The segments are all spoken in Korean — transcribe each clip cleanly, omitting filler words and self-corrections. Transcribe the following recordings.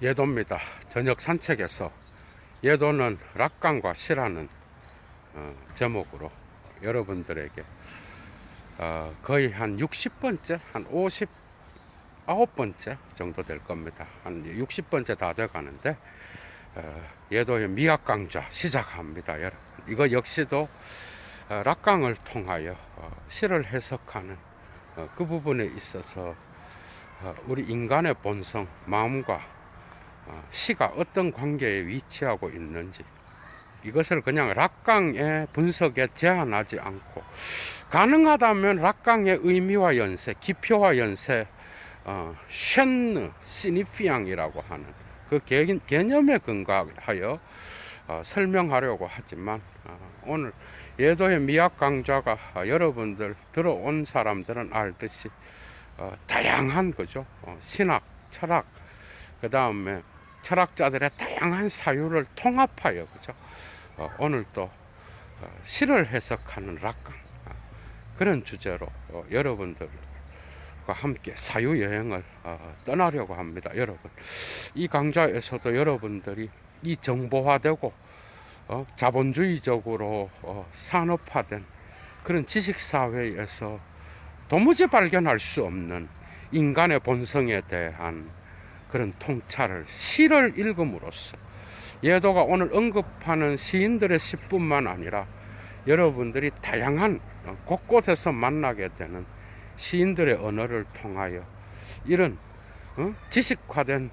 예도입니다. 저녁 산책에서 예도는 락강과 시라는 제목으로 여러분들에게 거의 한 60번째, 한 59번째 정도 될 겁니다. 한 60번째 다 돼 가는데 예도의 미학 강좌 시작합니다. 여러분, 이거 역시도 락강을 통하여 시를 해석하는 그 부분에 있어서 우리 인간의 본성, 마음과 시가 어떤 관계에 위치하고 있는지, 이것을 그냥 락강의 분석에 제한하지 않고 가능하다면 락강의 의미와 연세, 기표와 연세, 쉔느 시니피앙이라고 하는 그 개념에 근거하여 설명하려고 하지만, 오늘 예도의 미학 강좌가 여러분들 들어온 사람들은 알듯이 다양한 거죠. 신학, 철학, 그 다음에 철학자들의 다양한 사유를 통합하여, 그죠? 오늘 또 시를 해석하는 락강, 그런 주제로 여러분들과 함께 사유 여행을 떠나려고 합니다. 여러분, 이 강좌에서도 여러분들이 이 정보화되고 자본주의적으로 산업화된 그런 지식사회에서 도무지 발견할 수 없는 인간의 본성에 대한 그런 통찰을, 시를 읽음으로써, 예도가 오늘 언급하는 시인들의 시뿐만 아니라 여러분들이 다양한 곳곳에서 만나게 되는 시인들의 언어를 통하여 이런 지식화된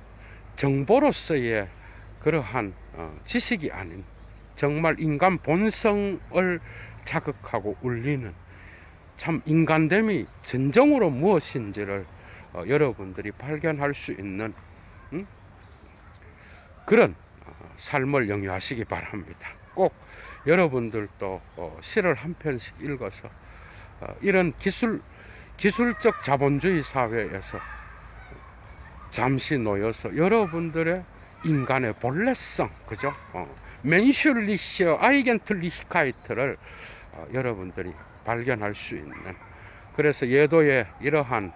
정보로서의 그러한 지식이 아닌 정말 인간 본성을 자극하고 울리는 참 인간됨이 진정으로 무엇인지를 여러분들이 발견할 수 있는 그런 삶을 영위하시기 바랍니다. 꼭 여러분들도 시를 한 편씩 읽어서 이런 기술적 자본주의 사회에서 잠시 놓여서 여러분들의 인간의 본래성, 그죠? 멘슐리시어 아이겐틀리히카이트를 여러분들이 발견할 수 있는, 그래서 예도의 이러한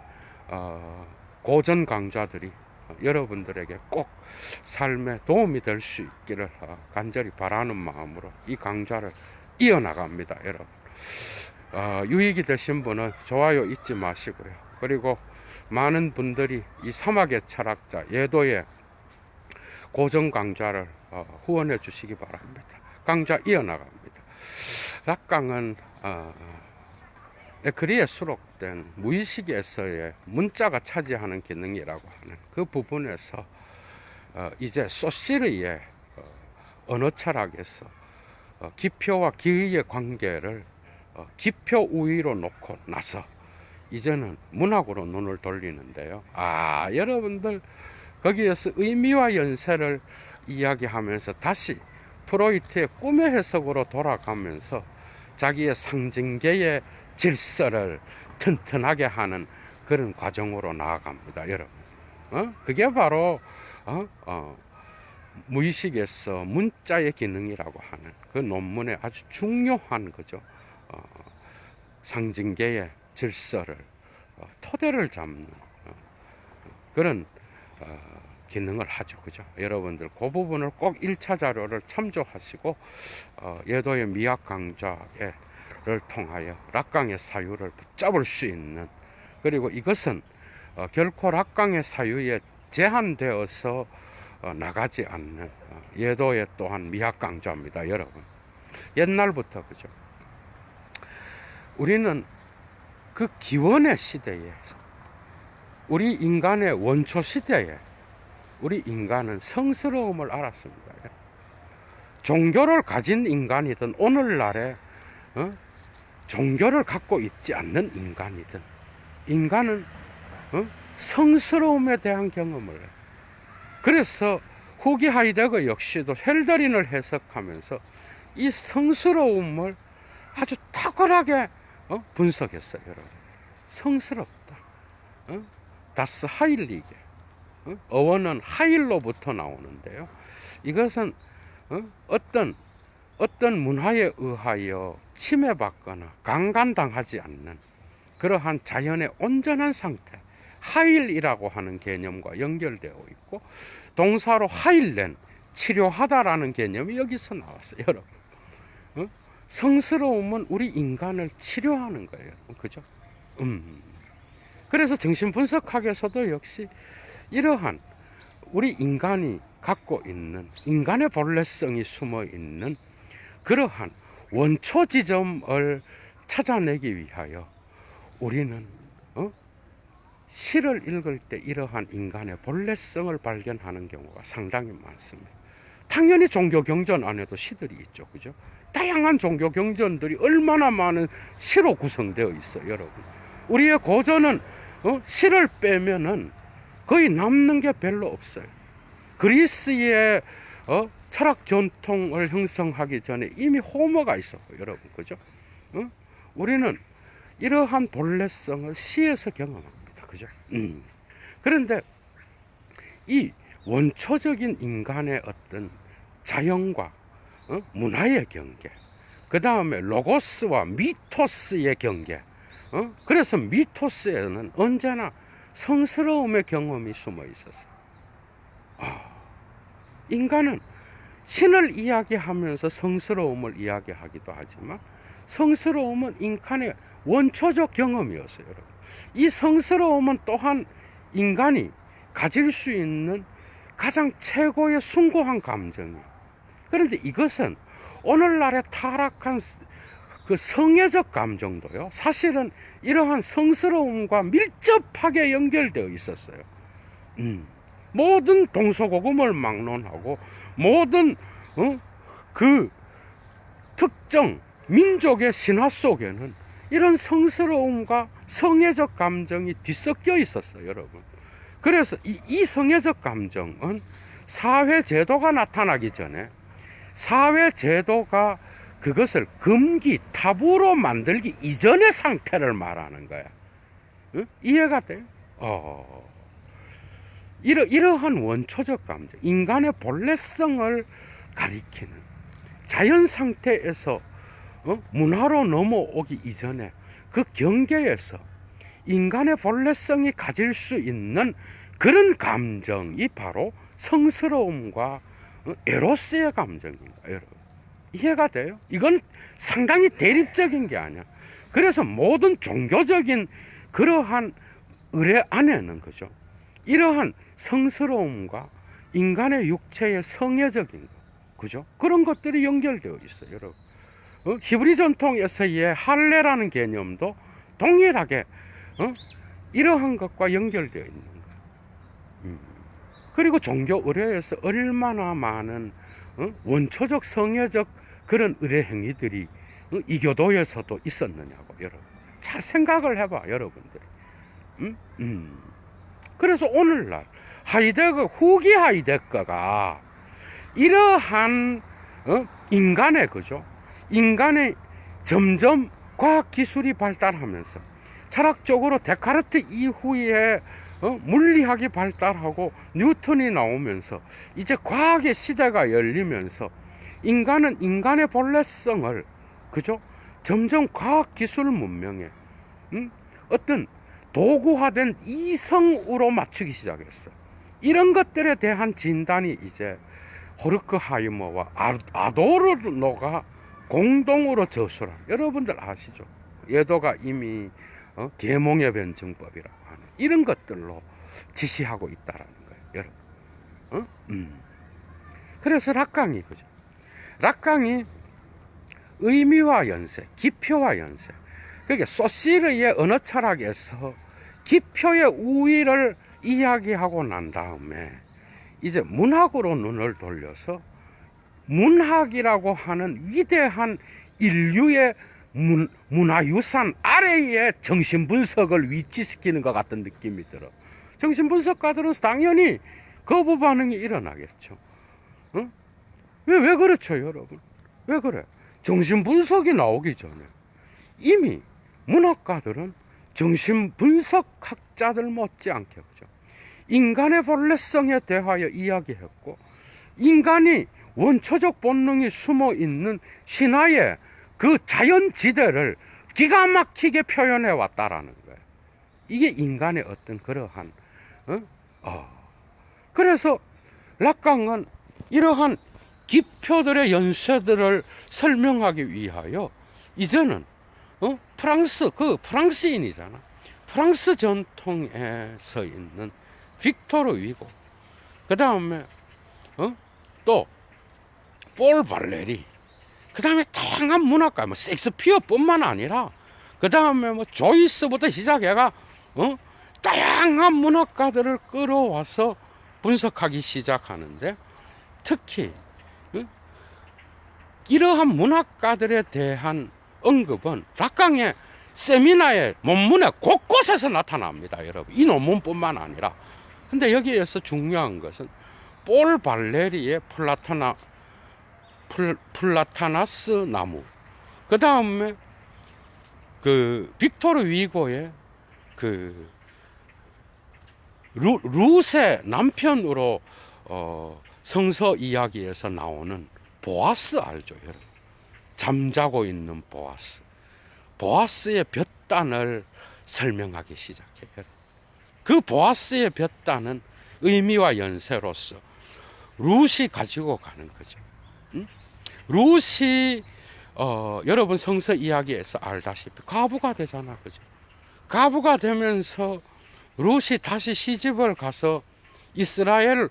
고전 강좌들이 여러분들에게 꼭 삶에 도움이 될 수 있기를 간절히 바라는 마음으로 이 강좌를 이어나갑니다. 여러분, 유익이 되신 분은 좋아요 잊지 마시고요. 그리고 많은 분들이 이 사막의 철학자 예도의 고전 강좌를 후원해 주시기 바랍니다. 강좌 이어나갑니다. 락강은 글에 수록된 무의식에서의 문자가 차지하는 기능이라고 하는 그 부분에서 이제 소시르의 언어 철학에서 기표와 기의의 관계를 기표 우위로 놓고 나서 이제는 문학으로 눈을 돌리는데요. 여러분들 거기에서 의미와 연세를 이야기하면서 다시 프로이트의 꿈의 해석으로 돌아가면서 자기의 상징계의 질서를 튼튼하게 하는 그런 과정으로 나아갑니다. 여러분, 그게 바로 무의식에서 문자의 기능이라고 하는 그 논문의 아주 중요한 거죠. 상징계의 질서를 토대를 잡는 그런 기능을 하죠. 그죠? 여러분들 그 부분을 꼭 1차 자료를 참조하시고 예도의 미학 강좌를 통하여 락강의 사유를 붙잡을 수 있는, 그리고 이것은 결코 락강의 사유에 제한되어서 나가지 않는 예도의 또한 미학 강좌입니다. 여러분, 옛날부터, 그죠? 우리는 그 기원의 시대에, 우리 인간의 원초 시대에 우리 인간은 성스러움을 알았습니다. 종교를 가진 인간이든 오늘날에 종교를 갖고 있지 않는 인간이든, 인간은 성스러움에 대한 경험을 해요. 그래서 후기 하이데거 역시도 헬더린을 해석하면서 이 성스러움을 아주 탁월하게 분석했어요. 여러분, 성스럽다, 다스 하일리게, 어원은 하일로부터 나오는데요. 이것은 어떤 문화에 의하여 침해받거나 강간당하지 않는 그러한 자연의 온전한 상태, 하일이라고 하는 개념과 연결되어 있고, 동사로 하일낸, 치료하다라는 개념이 여기서 나왔어요, 여러분. 성스러움은 우리 인간을 치료하는 거예요, 그죠? 그래서 정신분석학에서도 역시 이러한 우리 인간이 갖고 있는 인간의 본래성이 숨어 있는 그러한 원초 지점을 찾아내기 위하여 우리는 시를 읽을 때 이러한 인간의 본래성을 발견하는 경우가 상당히 많습니다. 당연히 종교 경전 안에도 시들이 있죠, 그죠? 다양한 종교 경전들이 얼마나 많은 시로 구성되어 있어요, 여러분. 우리의 고전은 시를 빼면은 거의 남는 게 별로 없어요. 그리스의 철학 전통을 형성하기 전에 이미 호모가 있었고, 여러분, 그죠? 우리는 이러한 본래성을 시에서 경험합니다, 그죠? 그런데 이 원초적인 인간의 어떤 자연과 문화의 경계, 그 다음에 로고스와 미토스의 경계, 그래서 미토스에는 언제나 성스러움의 경험이 숨어 있었어요. 인간은 신을 이야기하면서 성스러움을 이야기하기도 하지만 성스러움은 인간의 원초적 경험이었어요, 여러분. 이 성스러움은 또한 인간이 가질 수 있는 가장 최고의 숭고한 감정이에요. 그런데 이것은 오늘날의 타락한 그 성애적 감정도요, 사실은 이러한 성스러움과 밀접하게 연결되어 있었어요. 모든 동서고금을 막론하고 모든 그 특정 민족의 신화 속에는 이런 성스러움과 성애적 감정이 뒤섞여 있었어요, 여러분. 그래서 이 성애적 감정은 사회 제도가 나타나기 전에 사회 제도가 그것을 금기, 타부로 만들기 이전의 상태를 말하는 거야. 이해가 돼요? 이러한 원초적 감정, 인간의 본래성을 가리키는 자연 상태에서 문화로 넘어오기 이전에 그 경계에서 인간의 본래성이 가질 수 있는 그런 감정이 바로 성스러움과 에로스의 감정인가, 여러분. 이해가 돼요? 이건 상당히 대립적인 게 아니야. 그래서 모든 종교적인 그러한 의례 안에는, 그죠, 이러한 성스러움과 인간의 육체의 성애적인 것, 그죠, 그런 것들이 연결되어 있어요, 여러분. 히브리 전통에서의 할례라는 개념도 동일하게 이러한 것과 연결되어 있는 거예요. 그리고 종교 의례에서 얼마나 많은 원초적 성애적 그런 의례 행위들이 이교도에서도 있었느냐고, 여러분. 잘 생각을 해봐, 여러분들. 그래서 오늘날 후기 하이데거가 이러한 인간의, 그죠, 인간의 점점 과학기술이 발달하면서 철학적으로 데카르트 이후에 물리학이 발달하고 뉴턴이 나오면서 이제 과학의 시대가 열리면서 인간은 인간의 본래성을, 그죠, 점점 과학기술 문명에 어떤 도구화된 이성으로 맞추기 시작했어. 이런 것들에 대한 진단이 이제 호르크하이머와 아도르노가 공동으로 저술한, 여러분들 아시죠? 예도가 이미 계몽의 변증법이라고 하는 이런 것들로 지시하고 있다라는 거예요, 여러분. 그래서 락강이, 그죠, 락강이 의미와 연세, 기표와 연세, 그게 소시르의 언어 철학에서 기표의 우위를 이야기하고 난 다음에 이제 문학으로 눈을 돌려서 문학이라고 하는 위대한 인류의 문화유산 아래에 정신분석을 위치시키는 것 같은 느낌이 들어. 정신분석가들은 당연히 거부 반응이 일어나겠죠. 왜 그렇죠, 여러분? 왜 그래? 정신분석이 나오기 전에 이미 문학가들은 정신분석학자들 못지않게, 그죠, 인간의 본래성에 대하여 이야기했고, 인간이 원초적 본능이 숨어 있는 신화의 그 자연지대를 기가 막히게 표현해 왔다라는 거예요. 이게 인간의 어떤 그러한 그래서 락강은 이러한 기표들의 연쇄들을 설명하기 위하여 이제는 프랑스인이잖아. 프랑스 전통에서 있는 빅토르 위고, 그 다음에 또 폴 발레리, 그 다음에 다양한 문학가, 뭐 셰익스피어뿐만 아니라 그 다음에 뭐 조이스부터 시작해가 다양한 문학가들을 끌어와서 분석하기 시작하는데, 특히 이러한 문학가들에 대한 언급은 락강의 세미나의 논문에 곳곳에서 나타납니다, 여러분. 이 논문뿐만 아니라. 근데 여기에서 중요한 것은 폴 발레리의 플라타나스 나무, 그 다음에 그 빅토르 위고의 그 룻의 남편으로 성서 이야기에서 나오는 보아스 알죠, 여러분? 잠자고 있는 보아스. 보아스의 볕단을 설명하기 시작해요. 그 보아스의 볕단은 의미와 연세로서 룻이 가지고 가는 거죠. 룻이 여러분 성서 이야기에서 알다시피 가부가 되잖아, 그죠? 가부가 되면서 룻이 다시 시집을 가서 이스라엘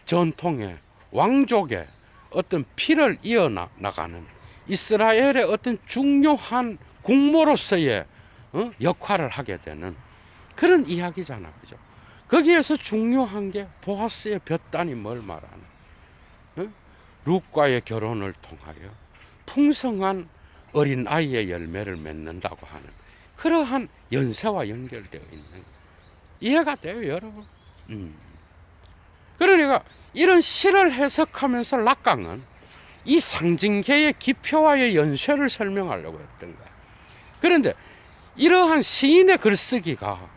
전통의 왕족의 어떤 피를 이어나가는 이스라엘의 어떤 중요한 국모로서의 역할을 하게 되는 그런 이야기잖아, 그죠? 거기에서 중요한 게 보아스의 볕단이 뭘 말하는, 룻과의 결혼을 통하여 풍성한 어린 아이의 열매를 맺는다고 하는 그러한 연세와 연결되어 있는, 이해가 돼요, 여러분? 그러니까 이런 시를 해석하면서 락강은 이 상징계의 기표와의 연쇄를 설명하려고 했던 거야. 그런데 이러한 시인의 글쓰기가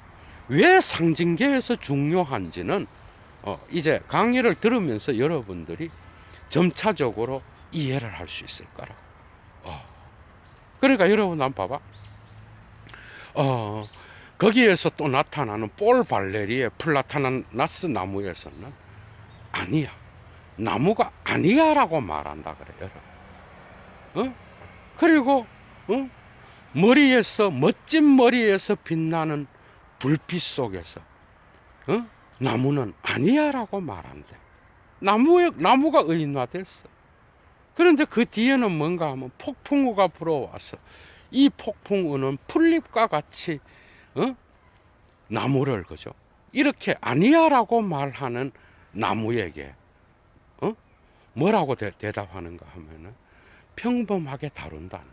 왜 상징계에서 중요한지는 이제 강의를 들으면서 여러분들이 점차적으로 이해를 할 수 있을 거라고. 그러니까 여러분 한번 봐봐. 거기에서 또 나타나는 폴 발레리의 플라타나스 나무에서는 아니야, 나무가 아니야라고 말한다 그래요. 그리고 머리에서, 멋진 머리에서 빛나는 불빛 속에서 나무는 아니야라고 말한대. 나무가 의인화됐어. 그런데 그 뒤에는 뭔가 하면 폭풍우가 불어와서 이 폭풍우는 풀잎과 같이 나무를, 그죠? 이렇게 아니야라고 말하는 나무에게 뭐라고 대답하는가 하면은 평범하게 다룬다는,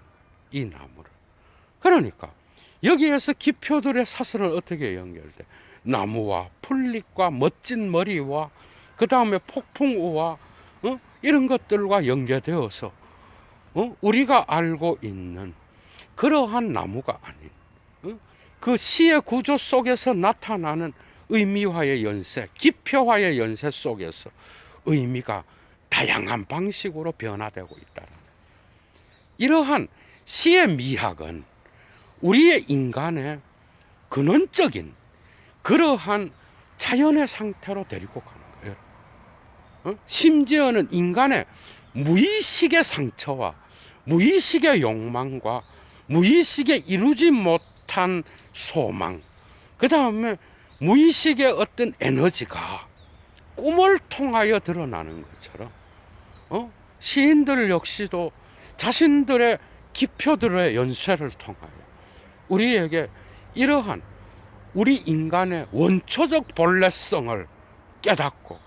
이 나무를. 그러니까 여기에서 기표들의 사슬은 어떻게 연결돼? 나무와 풀잎과 멋진 머리와 그 다음에 폭풍우와 이런 것들과 연계되어서 우리가 알고 있는 그러한 나무가 아닌 그 시의 구조 속에서 나타나는 의미화의 연세, 기표화의 연세 속에서 의미가 다양한 방식으로 변화되고 있다는, 이러한 시의 미학은 우리의 인간의 근원적인 그러한 자연의 상태로 데리고 가는 거예요. 심지어는 인간의 무의식의 상처와 무의식의 욕망과 무의식에 이루지 못한 소망, 그 다음에 무의식의 어떤 에너지가 꿈을 통하여 드러나는 것처럼 시인들 역시도 자신들의 기표들의 연쇄를 통하여 우리에게 이러한 우리 인간의 원초적 본래성을 깨닫고,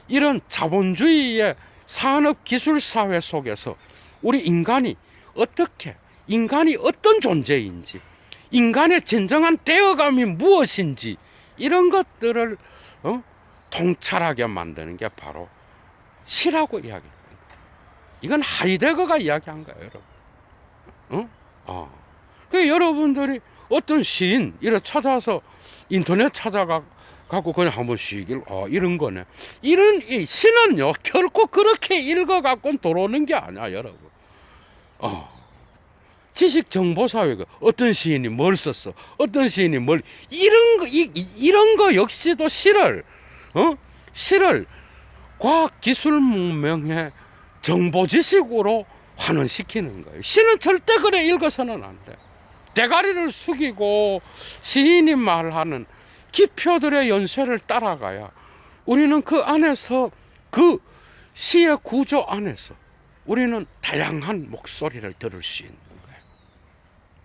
이런 자본주의의 산업기술사회 속에서 우리 인간이 어떤 존재인지, 인간의 진정한 되어감이 무엇인지, 이런 것들을 통찰하게 만드는 게 바로 시라고 이야기합니다. 이건 하이데거가 이야기한 거예요, 여러분. 그 여러분들이 어떤 시인 이렇게 찾아서 인터넷 찾아가고 그냥 한번 시길 이런 거네. 이런 이 시는요 결코 그렇게 읽어갖고는 들어오는 게 아니야, 여러분. 지식 정보 사회가 어떤 시인이 뭘 썼어, 어떤 시인이 뭘 이런 거 역시도 시를 과학 기술 문명의 정보 지식으로 환원시키는 거예요. 시는 절대 그래 읽어서는 안 돼. 대가리를 숙이고 시인이 말하는 기표들의 연쇄를 따라가야 우리는 그 안에서, 그 시의 구조 안에서 우리는 다양한 목소리를 들을 수 있는 거예요.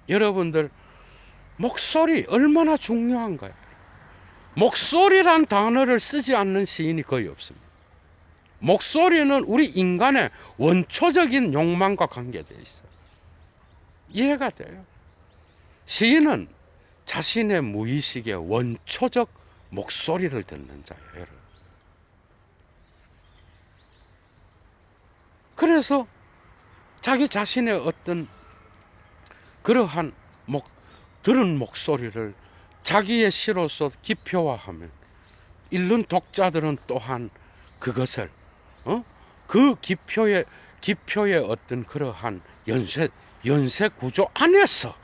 여러분들, 목소리 얼마나 중요한가요? 목소리란 단어를 쓰지 않는 시인이 거의 없습니다. 목소리는 우리 인간의 원초적인 욕망과 관계되어 있어요. 이해가 돼요? 시인은 자신의 무의식의 원초적 목소리를 듣는 자예요, 여러분. 그래서 자기 자신의 어떤 그러한 들은 목소리를 자기의 시로서 기표화하면 읽는 독자들은 또한 그것을 그 기표의 어떤 그러한 연쇄 구조 안에서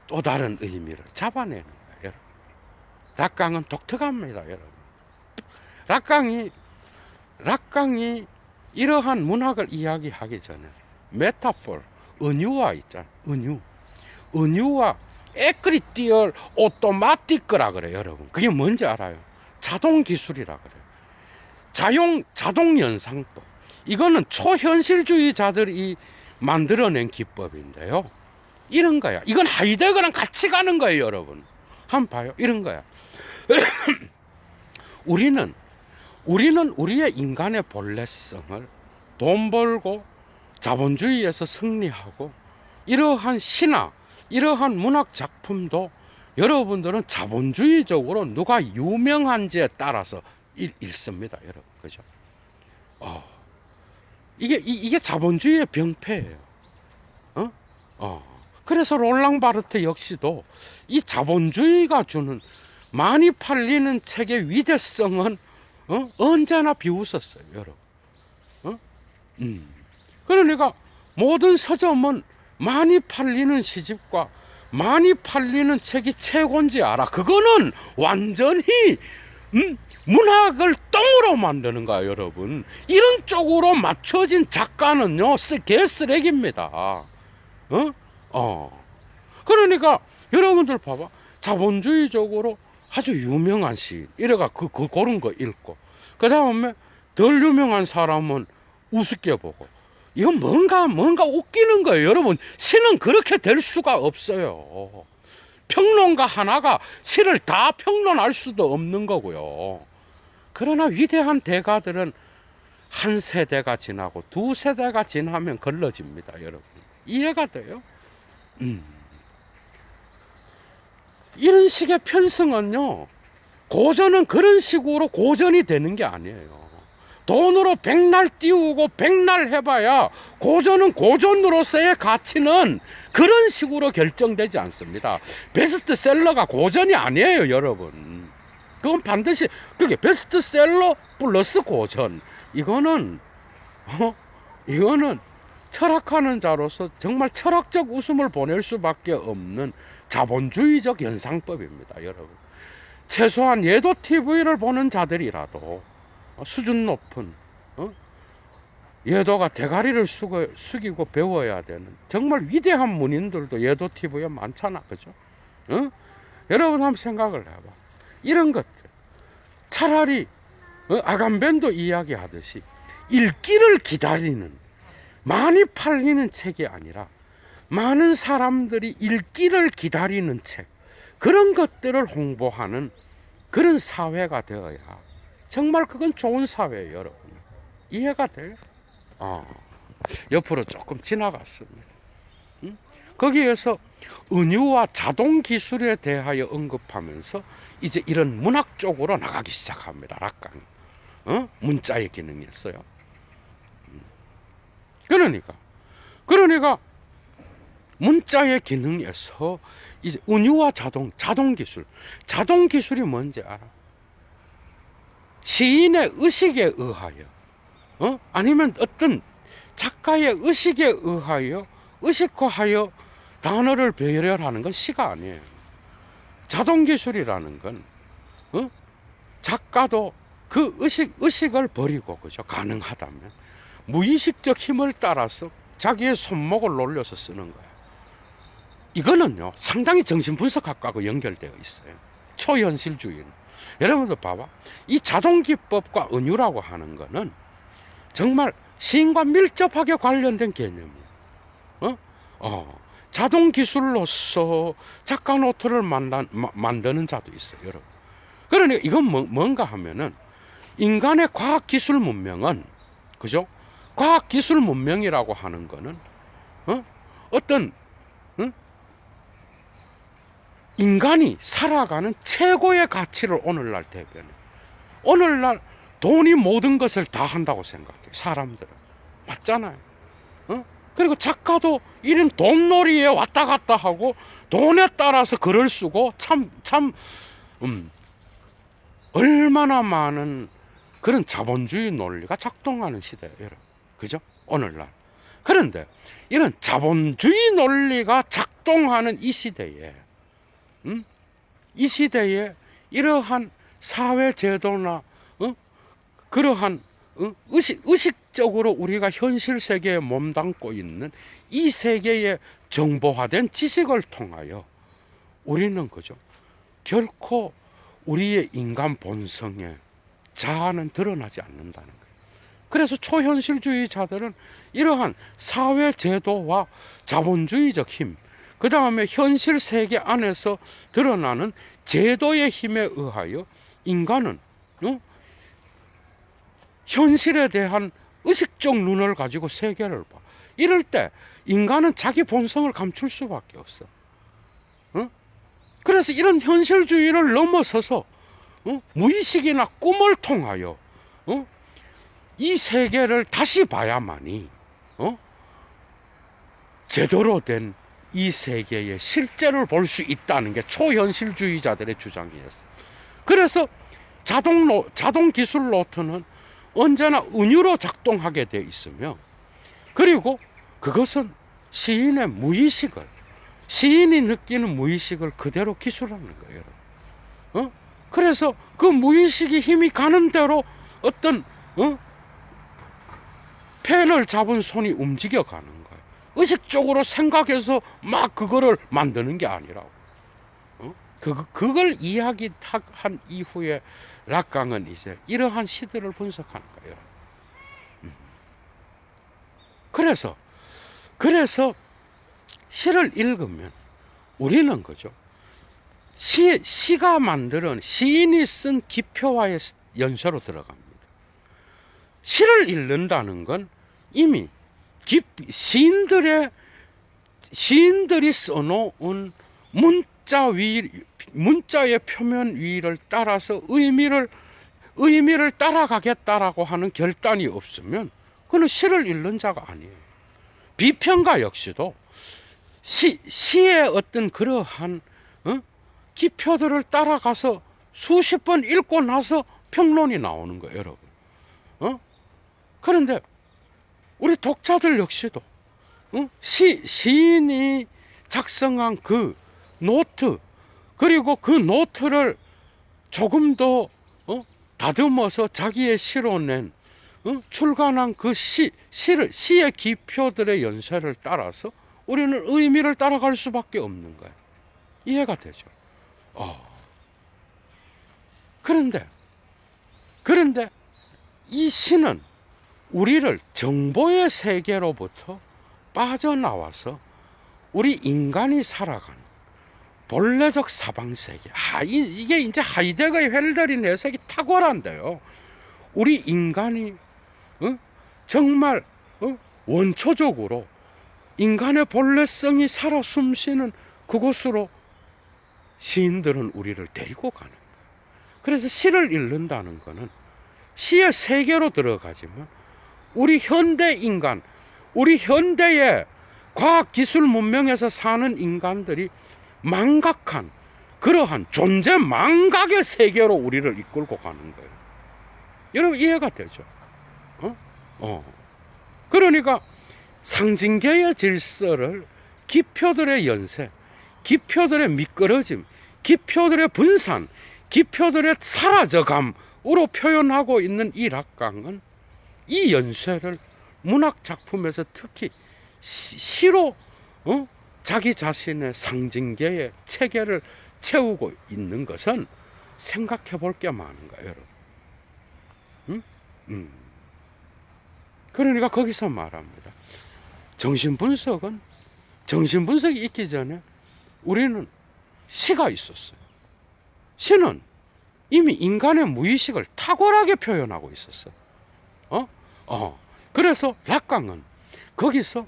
또 다른 의미를 잡아내는 거예요, 여러분. 락강은 독특합니다, 여러분. 락강이 이러한 문학을 이야기하기 전에 메타포, 은유화 있잖아요. 은유와 에크리티얼 오토마티크라 그래요, 여러분. 그게 뭔지 알아요? 자동 기술이라 그래요. 자동 연상법. 이거는 초현실주의자들이 만들어낸 기법인데요. 이런 거야. 이건 하이데거랑 같이 가는 거예요, 여러분. 한번 봐요. 이런 거야. 우리는 우리의 인간의 본래성을 돈 벌고 자본주의에서 승리하고, 이러한 시나 이러한 문학 작품도 여러분들은 자본주의적으로 누가 유명한지에 따라서 읽습니다, 여러분. 그죠? 이게 자본주의의 병폐예요. 그래서 롤랑 바르트 역시도 이 자본주의가 주는 많이 팔리는 책의 위대성은 언제나 비웃었어요, 여러분. 그러니까 모든 서점은 많이 팔리는 시집과 많이 팔리는 책이 최고인지 알아. 그거는 완전히 문학을 똥으로 만드는 거야, 여러분. 이런 쪽으로 맞춰진 작가는요, 개쓰레기입니다. 그러니까 여러분들 봐봐. 자본주의적으로 아주 유명한 시인, 이래가 그런 거 읽고, 그 다음에 덜 유명한 사람은 우습게 보고, 이건 뭔가 웃기는 거예요, 여러분. 시는 그렇게 될 수가 없어요. 평론가 하나가 시를 다 평론할 수도 없는 거고요. 그러나 위대한 대가들은 한 세대가 지나고 두 세대가 지나면 걸러집니다, 여러분. 이해가 돼요? 이런 식의 편성은요, 고전은 그런 식으로 고전이 되는 게 아니에요. 돈으로 백날 띄우고 백날 해봐야 고전은 고전으로서의 가치는 그런 식으로 결정되지 않습니다. 베스트셀러가 고전이 아니에요, 여러분. 그건 반드시 그게 베스트셀러 플러스 고전. 이거는 철학하는 자로서 정말 철학적 웃음을 보낼 수밖에 없는 자본주의적 연상법입니다, 여러분. 최소한 예도 TV를 보는 자들이라도 수준 높은 예도가 대가리를 숙이고 배워야 되는 정말 위대한 문인들도 예도 TV에 많잖아, 그죠? 여러분 한번 생각을 해봐. 이런 것들 차라리 아감벤도 이야기하듯이 읽기를 기다리는, 많이 팔리는 책이 아니라 많은 사람들이 읽기를 기다리는 책, 그런 것들을 홍보하는 그런 사회가 되어야 정말 그건 좋은 사회예요, 여러분. 이해가 돼요? 옆으로 조금 지나갔습니다. 거기에서 은유와 자동 기술에 대하여 언급하면서 이제 이런 문학 쪽으로 나가기 시작합니다, 락강이. 문자의 기능이었어요. 그러니까 문자의 기능에서 이제 은유와 자동 기술이 뭔지 알아? 시인의 의식에 의하여, 아니면 어떤 작가의 의식에 의하여, 의식화하여 단어를 배열하는 건 시가 아니에요. 자동기술이라는 건 작가도 그 의식을 버리고, 그죠? 가능하다면 무의식적 힘을 따라서 자기의 손목을 놀려서 쓰는 거예요. 이거는요 상당히 정신분석학과하고 연결되어 있어요. 초현실주의는. 여러분들 봐봐, 이 자동기법과 은유라고 하는 거는 정말 시인과 밀접하게 관련된 개념이에요. 자동기술로서 작가 노트를 만드는 자도 있어요, 여러분. 그러니까 이건 뭔가 하면은 인간의 과학기술 문명은, 그죠? 과학기술 문명이라고 하는 거는 어떤 인간이 살아가는 최고의 가치를 오늘날 대변해. 오늘날 돈이 모든 것을 다 한다고 생각해, 사람들은. 맞잖아요. 그리고 작가도 이런 돈놀이에 왔다 갔다 하고 돈에 따라서 글을 쓰고 얼마나 많은 그런 자본주의 논리가 작동하는 시대예요, 여러분. 그죠? 오늘날. 그런데 이런 자본주의 논리가 작동하는 이 시대에 이러한 사회 제도나 그러한 의식적으로 우리가 현실 세계에 몸담고 있는 이 세계의 정보화된 지식을 통하여 우리는, 그죠? 결코 우리의 인간 본성의 자아는 드러나지 않는다는 거예요. 그래서 초현실주의자들은 이러한 사회 제도와 자본주의적 힘, 그 다음에 현실 세계 안에서 드러나는 제도의 힘에 의하여 인간은 현실에 대한 의식적 눈을 가지고 세계를 봐. 이럴 때 인간은 자기 본성을 감출 수밖에 없어. 그래서 이런 현실주의를 넘어서서 무의식이나 꿈을 통하여 이 세계를 다시 봐야만이 제대로 된 이 세계의 실제를 볼 수 있다는 게 초현실주의자들의 주장이었어요. 그래서 자동 기술 노트는 언제나 은유로 작동하게 돼 있으며, 그리고 그것은 시인의 무의식을, 시인이 느끼는 무의식을 그대로 기술하는 거예요. 그래서 그 무의식이 힘이 가는 대로 어떤 펜을 잡은 손이 움직여 가는 거예요. 의식적으로 생각해서 막 그거를 만드는 게 아니라고. 그걸 이야기한 이후에 락강은 이제 이러한 시대를 분석하는 거예요. 그래서 시를 읽으면 우리는, 그죠? 시가 만드는, 시인이 쓴 기표와의 연쇄로 들어갑니다. 시를 읽는다는 건 이미 시인들이 써놓은 문자의 표면 위를 따라서 의미를 따라가겠다라고 하는 결단이 없으면 그는 시를 읽는 자가 아니에요. 비평가 역시도 시의 어떤 그러한 기표들을 따라가서 수십 번 읽고 나서 평론이 나오는 거예요, 여러분. 그런데 우리 독자들 역시도 시인이 작성한 그 노트, 그리고 그 노트를 조금 더 다듬어서 자기의 시로 낸 출간한 그 시의 기표들의 연쇄를 따라서 우리는 의미를 따라갈 수밖에 없는 거예요. 이해가 되죠? 그런데 이 시는 우리를 정보의 세계로부터 빠져나와서 우리 인간이 살아가는 본래적 사방세계. 이게 이제 하이데거의 헬더린 해석이 탁월한데요. 우리 인간이 정말 원초적으로 인간의 본래성이 살아 숨쉬는 그곳으로 시인들은 우리를 데리고 가는 거예요. 그래서 시를 읽는다는 것은 시의 세계로 들어가지만 우리 현대 인간, 우리 현대의 과학기술 문명에서 사는 인간들이 망각한 그러한 존재 망각의 세계로 우리를 이끌고 가는 거예요. 여러분 이해가 되죠? 그러니까 상징계의 질서를 기표들의 연세, 기표들의 미끄러짐, 기표들의 분산, 기표들의 사라져감으로 표현하고 있는 이 락강은 이 연세를 문학 작품에서 특히 시로 자기 자신의 상징계의 체계를 채우고 있는 것은 생각해 볼 게 많은 거예요, 여러분. 그러니까 거기서 말합니다. 정신분석이 있기 전에 우리는 시가 있었어요. 시는 이미 인간의 무의식을 탁월하게 표현하고 있었어. 그래서 락강은 거기서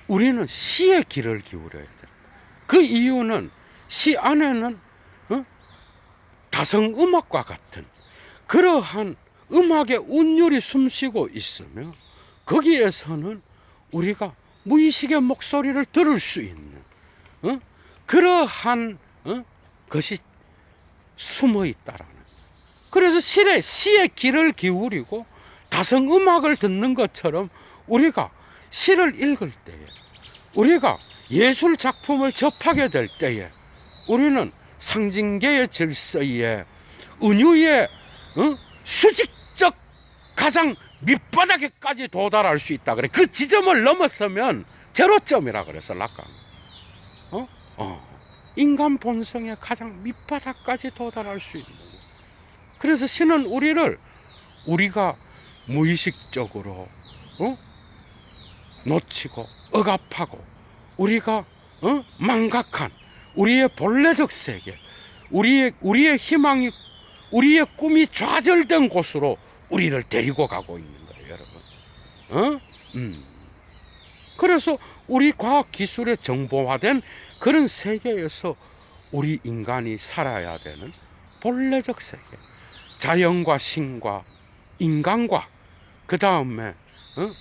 우리는 시의 귀를 기울여야 돼. 그 이유는 시 안에는 다성음악과 같은 그러한 음악의 운율이 숨쉬고 있으며 거기에서는 우리가 무의식의 목소리를 들을 수 있는 그러한 것이 숨어 있다라는. 그래서 시의 귀를 기울이고 다성음악을 듣는 것처럼 우리가 시를 읽을 때에, 우리가 예술 작품을 접하게 될 때에 우리는 상징계의 질서에 은유의 수직적 가장 밑바닥에까지 도달할 수 있다 그래. 그 지점을 넘었으면 제로점이라 그래서 락강. 인간 본성의 가장 밑바닥까지 도달할 수 있는 거예요. 그래서 시는 우리가 무의식적으로 놓치고 억압하고 우리가 망각한 우리의 본래적 세계, 우리의 희망이, 우리의 꿈이 좌절된 곳으로 우리를 데리고 가고 있는 거예요, 여러분. 그래서 우리 과학 기술의 정보화된 그런 세계에서 우리 인간이 살아야 되는 본래적 세계, 자연과 신과 인간과 그 다음에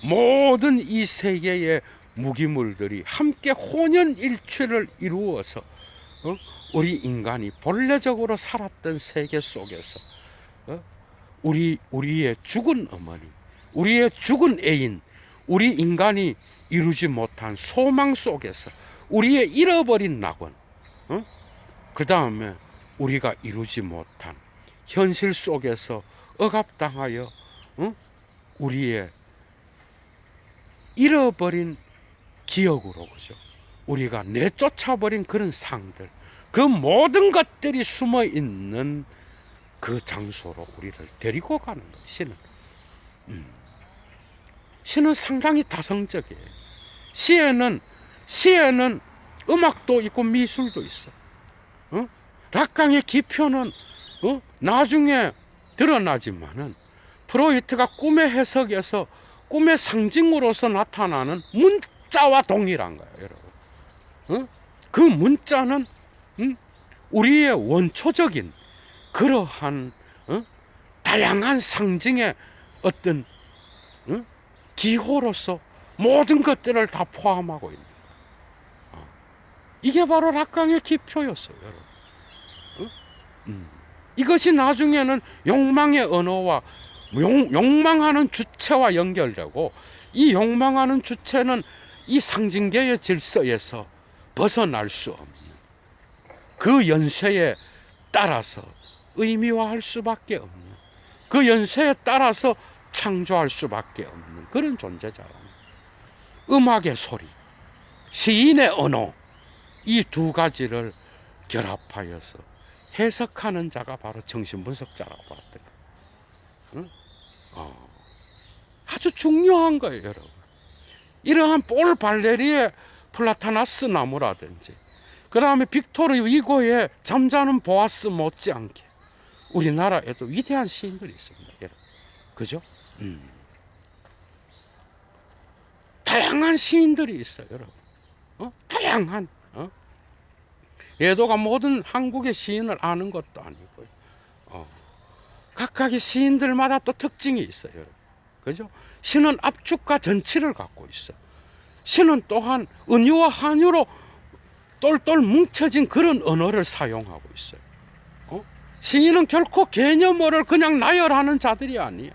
모든 이 세계의 무기물들이 함께 혼연일체를 이루어서 우리 인간이 본래적으로 살았던 세계 속에서 우리의 죽은 어머니, 우리의 죽은 애인, 우리 인간이 이루지 못한 소망 속에서 우리의 잃어버린 낙원, 그 다음에 우리가 이루지 못한 현실 속에서 억압당하여 우리의 잃어버린 기억으로, 그죠? 우리가 내쫓아버린 그런 상들, 그 모든 것들이 숨어 있는 그 장소로 우리를 데리고 가는 거예요, 시는. 시는 상당히 다성적이에요. 시에는 음악도 있고 미술도 있어. 락강의 기표는 나중에 드러나지만은 프로이트가 꿈의 해석에서 꿈의 상징으로서 나타나는 문자와 동일한 거예요, 여러분. 그 문자는 우리의 원초적인 그러한 다양한 상징의 어떤 기호로서 모든 것들을 다 포함하고 있는 거예요. 이게 바로 락강의 기표였어요, 여러분. 이것이 나중에는 욕망의 언어와 욕망하는 주체와 연결되고, 이 욕망하는 주체는 이 상징계의 질서에서 벗어날 수 없는 그 연쇄에 따라서 의미화할 수밖에 없는, 그 연쇄에 따라서 창조할 수밖에 없는 그런 존재자라는. 음악의 소리, 시인의 언어, 이 두 가지를 결합하여서 해석하는 자가 바로 정신분석자라고 봤던 거예요. 아주 중요한 거예요, 여러분. 이러한 폴 발레리의 플라타나스 나무라든지, 그 다음에 빅토르 위고의 잠자는 보아스 못지않게 우리나라에도 위대한 시인들이 있습니다, 여러분. 그죠? 다양한 시인들이 있어요, 여러분. 다양한. 예도가 모든 한국의 시인을 아는 것도 아니고요. 각각의 시인들마다 또 특징이 있어요, 여러분. 그죠? 시는 압축과 전치를 갖고 있어. 시는 또한 은유와 한유로 똘똘 뭉쳐진 그런 언어를 사용하고 있어요. 시인은 결코 개념어를 그냥 나열하는 자들이 아니에요.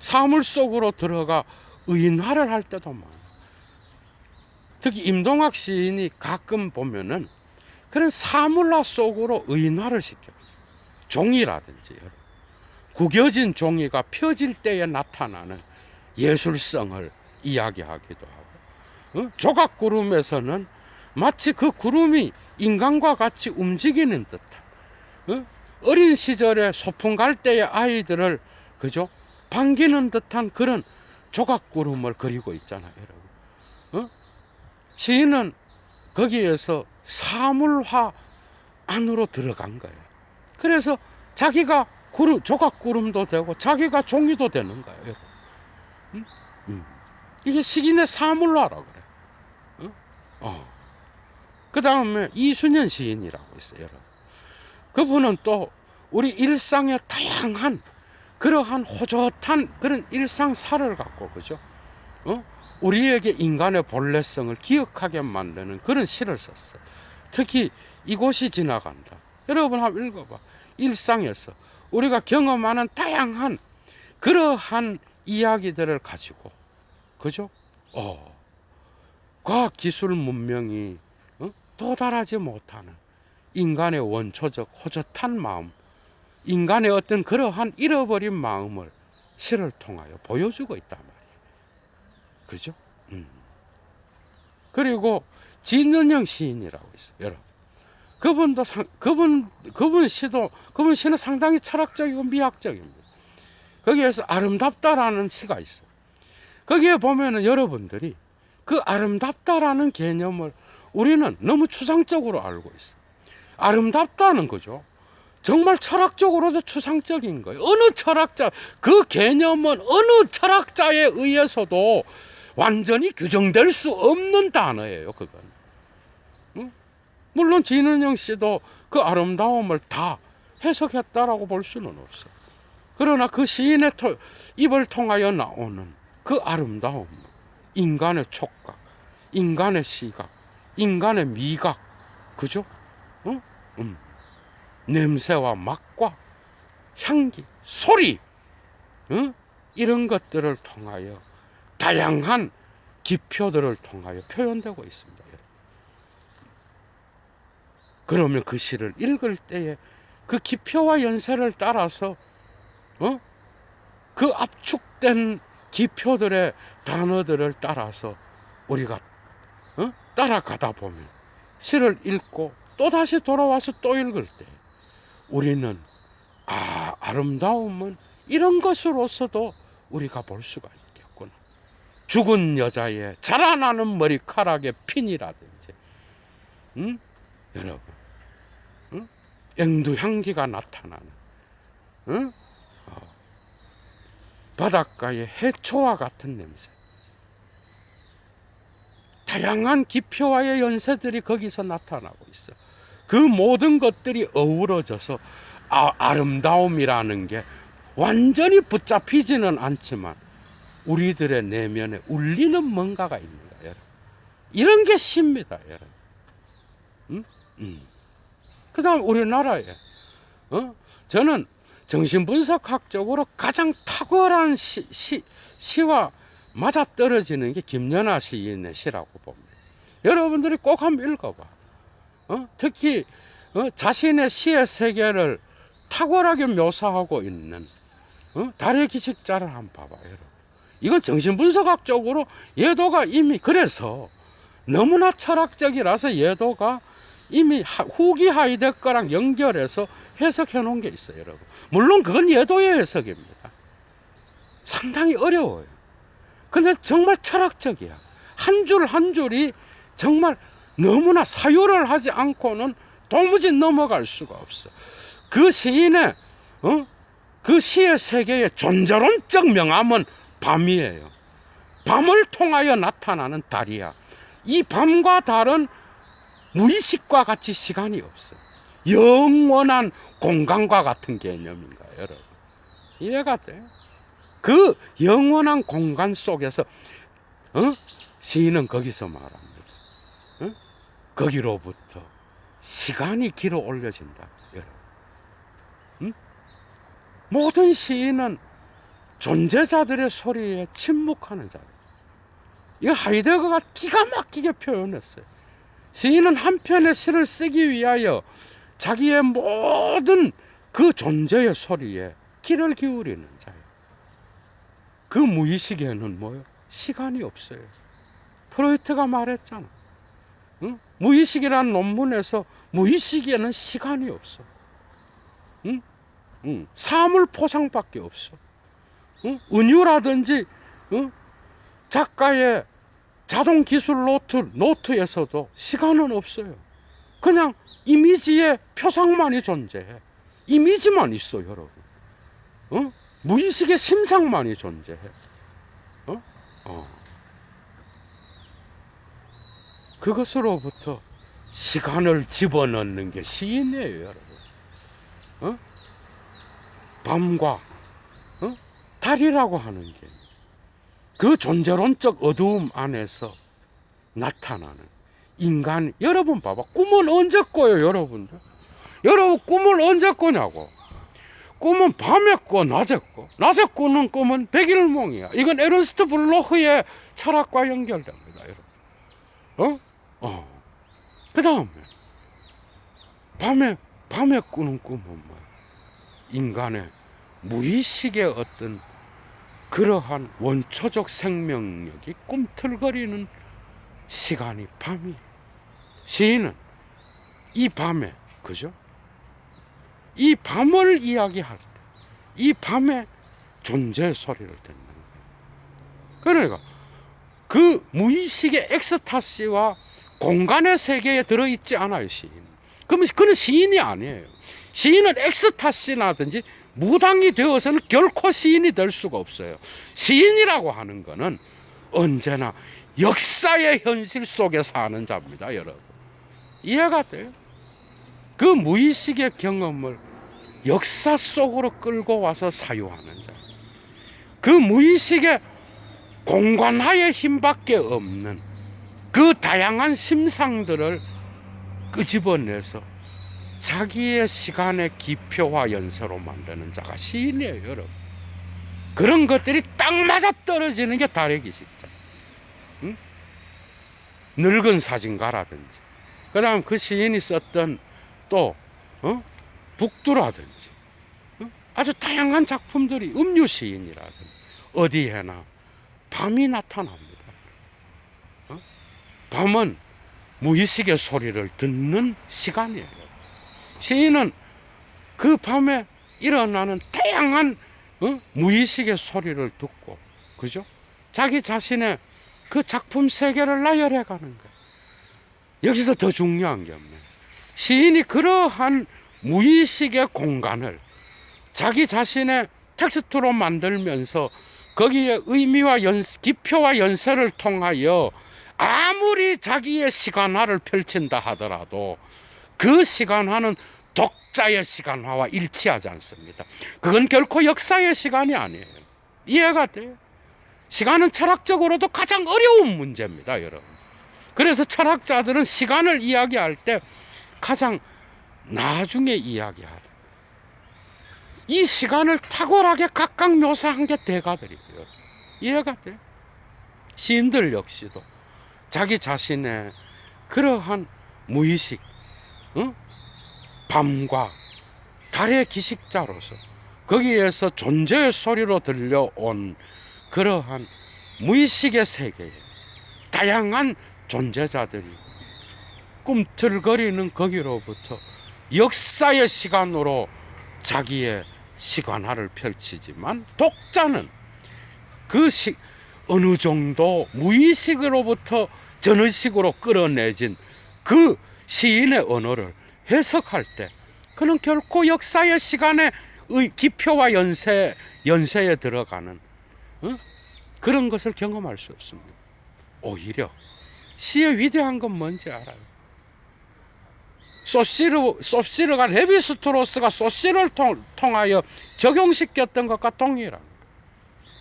사물 속으로 들어가 의인화를 할 때도 많아요. 특히 임동학 시인이 가끔 보면은 그런 사물화 속으로 의인화를 시켜요. 종이라든지 구겨진 종이가 펴질 때에 나타나는 예술성을 이야기하기도 하고, 조각구름에서는 마치 그 구름이 인간과 같이 움직이는 듯한, 어린 시절에 소풍 갈 때의 아이들을 그죠? 반기는 듯한 그런 조각구름을 그리고 있잖아요, 여러분. 시인은 거기에서 사물화 안으로 들어간 거예요. 그래서 자기가 조각구름도 되고 자기가 종이도 되는 거예요. 이게 시인의 사물화라고 그래요. 그 다음에 이순연 시인이라고 있어요, 여러분. 그분은 또 우리 일상의 다양한 그러한 호젓한 그런 일상사를 갖고, 그죠? 우리에게 인간의 본래성을 기억하게 만드는 그런 시를 썼어요. 특히 이곳이 지나간다. 여러분 한번 읽어봐. 일상에서 우리가 경험하는 다양한 그러한 이야기들을 가지고, 그죠? 과학 기술 문명이 도달하지 못하는 인간의 원초적 호젓한 마음, 인간의 어떤 그러한 잃어버린 마음을 시를 통하여 보여주고 있단 말이에요. 그죠? 그리고 진은영 시인이라고 있어요, 여러분. 그분 시는 상당히 철학적이고 미학적입니다. 거기에서 아름답다라는 시가 있어요. 거기에 보면은 여러분들이 그 아름답다라는 개념을 우리는 너무 추상적으로 알고 있어요. 아름답다는 거죠. 정말 철학적으로도 추상적인 거예요. 그 개념은 어느 철학자에 의해서도 완전히 규정될 수 없는 단어예요, 그건. 물론 진은영 씨도 그 아름다움을 다 해석했다라고 볼 수는 없어요. 그러나 그 시인의 입을 통하여 나오는 그 아름다움, 인간의 촉각, 인간의 시각, 인간의 미각, 그죠? 냄새와 맛과 향기, 소리, 이런 것들을 통하여 다양한 기표들을 통하여 표현되고 있습니다. 그러면 그 시를 읽을 때에 그 기표와 연세를 따라서 그 압축된 기표들의 단어들을 따라서 우리가 따라가다 보면 시를 읽고 또 다시 돌아와서 또 읽을 때 우리는 아름다움은 이런 것으로서도 우리가 볼 수가 있겠구나. 죽은 여자의 자라나는 머리카락의 핀이라든지, 여러분, 앵두향기가 나타나는, 바닷가의 해초와 같은 냄새, 다양한 기표와의 연세들이 거기서 나타나고 있어. 그 모든 것들이 어우러져서 아름다움이라는 게 완전히 붙잡히지는 않지만 우리들의 내면에 울리는 뭔가가 있는 거예요. 이런 게 시입니다, 여러분. 그 다음 우리나라에 저는 정신분석학적으로 가장 탁월한 시와 맞아떨어지는 게 김연아 시인의 시라고 봅니다. 여러분들이 꼭 한번 읽어봐. 특히 자신의 시의 세계를 탁월하게 묘사하고 있는 달의 기식자를 한번 봐봐요, 여러분. 이건 정신분석학적으로 예도가 이미, 그래서 너무나 철학적이라서 예도가 이미 후기 하이데거랑 연결해서 해석해 놓은 게 있어요, 여러분. 물론 그건 예도의 해석입니다. 상당히 어려워요. 근데 정말 철학적이야. 한 줄 한 줄이 정말 너무나 사유를 하지 않고는 도무지 넘어갈 수가 없어. 그 시인의 그 시의 세계의 존재론적 명암은 밤이에요. 밤을 통하여 나타나는 달이야. 이 밤과 달은 무의식과 같이 시간이 없어. 영원한 공간과 같은 개념인가, 여러분. 이해가 돼? 그 영원한 공간 속에서 시인은 거기서 말합니다. 거기로부터 시간이 길어 올려진다, 여러분. 모든 시인은 존재자들의 소리에 침묵하는 자들. 이 하이데거가 기가 막히게 표현했어요. 시인은 한 편의 시를 쓰기 위하여 자기의 모든 그 존재의 소리에 귀를 기울이는 자예요. 그 무의식에는 뭐요? 시간이 없어요. 프로이트가 말했잖아. 응? 무의식이라는 논문에서 무의식에는 시간이 없어. 응? 응. 사물 포장밖에 없어. 응? 은유라든지 응? 작가의 자동 기술 노트에서도 시간은 없어요. 그냥 이미지의 표상만이 존재해. 이미지만 있어, 여러분. 어? 무의식의 심상만이 존재해. 그것으로부터 시간을 집어넣는 게 시인이에요, 여러분. 밤과 달이라고 하는 게 그 존재론적 어두움 안에서 나타나는 인간. 여러분 봐봐, 꿈은 언제 꿔요, 여러분들? 여러분 꿈을 언제 꿔냐고. 꿈은 밤에 꿔, 낮에 꿔. 낮에 꾸는 꿈은 백일몽이야. 이건 에른스트 블로흐의 철학과 연결됩니다, 여러분. 그 다음에 밤에 꾸는 꿈은 뭐야? 인간의 무의식의 어떤 그러한 원초적 생명력이 꿈틀거리는 시간이 밤이. 시인은 이 밤에, 그죠? 이 밤을 이야기할 때, 이 밤의 존재의 소리를 듣는 거예요. 그러니까 그 무의식의 엑스타시와 공간의 세계에 들어있지 않아요, 시인. 그러면 그는 시인이 아니에요. 시인은 엑스타시라든지 무당이 되어서는 결코 시인이 될 수가 없어요. 시인이라고 하는 거는 언제나 역사의 현실 속에 사는 자입니다, 여러분. 이해가 돼요? 그 무의식의 경험을 역사 속으로 끌고 와서 사유하는 자. 그 무의식의 공간하의 힘밖에 없는 그 다양한 심상들을 끄집어내서 자기의 시간의 기표와 연서로 만드는 자가 시인이에요, 여러분. 그런 것들이 딱 맞아 떨어지는 게 달의 기식자. 응? 늙은 사진가라든지, 그 다음 그 시인이 썼던 또 북두라든지 아주 다양한 작품들이, 음유 시인이라든지 어디에나 밤이 나타납니다. 밤은 무의식의 소리를 듣는 시간이에요. 시인은 그 밤에 일어나는 다양한 무의식의 소리를 듣고, 그죠? 자기 자신의 그 작품 세계를 나열해 가는 거예요. 여기서 더 중요한 게 없네요. 시인이 그러한 무의식의 공간을 자기 자신의 텍스트로 만들면서 거기에 의미와 기표와 연세를 통하여 아무리 자기의 시간화를 펼친다 하더라도 그 시간화는 독자의 시간화와 일치하지 않습니다. 그건 결코 역사의 시간이 아니에요. 이해가 돼요? 시간은 철학적으로도 가장 어려운 문제입니다, 여러분. 그래서 철학자들은 시간을 이야기할 때 가장 나중에 이야기하라. 이 시간을 탁월하게 각각 묘사한 게 대가들이고요. 이해가 돼요? 시인들 역시도 자기 자신의 그러한 무의식, 밤과 달의 기식자로서 거기에서 존재의 소리로 들려온 그러한 무의식의 세계에 다양한 존재자들이 꿈틀거리는 거기로부터 역사의 시간으로 자기의 시간화를 펼치지만, 독자는 그 어느 정도 무의식으로부터 전의식으로 끌어내진 그 시인의 언어를 해석할 때 그는 결코 역사의 시간의 기표와 연세에 들어가는 그런 것을 경험할 수 없습니다. 오히려 시의 위대한 건 뭔지 알아요. 소시르가 레비스트로스가 소시를 통하여 적용시켰던 것과 동일한,